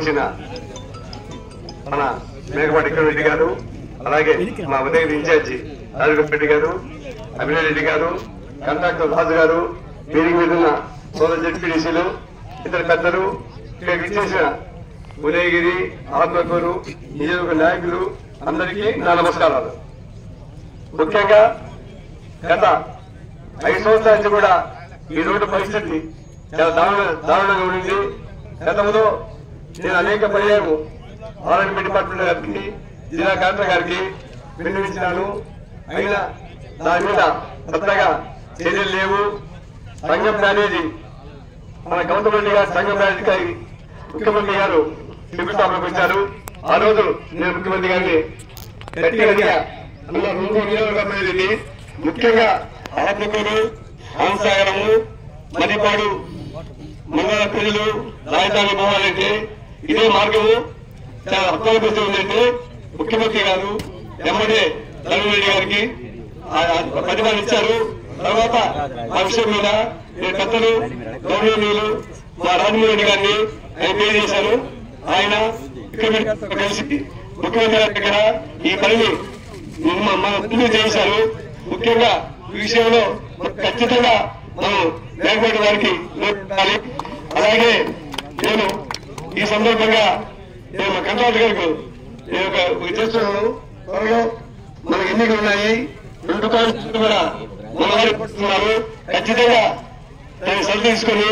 చేసిన మన మేకపాటి రెడ్డి గారు, అలాగే మా ఉదయం ఇన్ఛార్జి రాజగోపాల్ గారు, అభినయ్ రెడ్డి గారు, కాంట్రాక్టర్ రాజు గారు, మీటింగ్ మీద ఉన్న సోదరు జడ్పీడీసీలు, ఇతర పెద్దలు, ఇక్కడ విచ్చేసిన ఉదయగిరి, ఆత్మకూరు నియోజకవర్గ నాయకులు అందరికీ నా నమస్కారాలు. ముఖ్యంగా గత 5 సంవత్సరాల నుంచి కూడా ఈ రోడ్డు పరిస్థితి చాలా దారుణంగా ఉండింది. గతంలో నేను అనేక పర్యాయం ఆర్ఎండ్బి డిపార్ట్మెంట్ గారికి, జిల్లా కలెక్టర్ గారికి విన్నవించినాను. అయినా దాని మీద కొత్తగా చర్యలు లేవు. సంఘం మేనేజీ మన గౌతమ్ రెడ్డి గారు సంఘం మేనేజీ ముఖ్యమంత్రి గారు శంకుస్థాపనకు వచ్చారు. ఆ రోజు నేను ముఖ్యమంత్రి గారిని గట్టిగా ముఖ్యంగా ఆత్మకూరు, హంసాగరము, మదిపాడు మండల ప్రజలు రాజధాని పోవాలంటే ఇదే మార్గము చాలా అర్థవంతంగా ఉందంటే ముఖ్యమంత్రి గారు ఎమ్మెల్యే ధర్మరెడ్డి గారికి ప్రతిపాదించారు. తర్వాత ఆ విషయం మీద నేను పెద్దలు గౌరవనీయులు మా రాజమోహన్ రెడ్డి గారిని ఆయన తెలియజేశారు. ఆయన కలిసి ముఖ్యమంత్రి గారి దగ్గర ఈ పనిని మనం చేశారు. ముఖ్యంగా ఈ విషయంలో ఖచ్చితంగా మనం మేకపాటి వారికి నోటాలి. అలాగే నేను ఈ సందర్భంగా నేను మా కాంట్రాక్టర్ గారికి నేను చేస్తున్నాను. త్వరలో మనకు ఎన్నికలు ఉన్నాయి. 2 కాన్స్టిట్యూషన్ కూడా మన వారు పడుతున్నారు. ఖచ్చితంగా నేను సరి తీసుకుని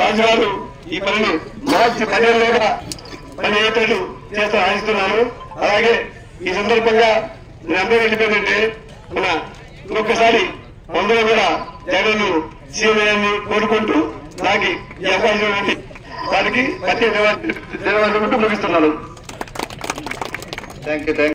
రాజుగారు ఈ పనిని మార్చి 10 ఏళ్ళుగా పని అయ్యేటట్టు చేస్తా ఆశిస్తున్నాను. అలాగే ఈ సందర్భంగా నేను అందరూ వెళ్ళిపోయిందంటే మన ఇంకొకసారి అందరూ కూడా జగన్ సీఎంని కోరుకుంటూ నాకు ఈ అవకాశం దానికి ప్రత్యేక ధన్యవాదాలు ముగిస్తున్నాను. Thank you.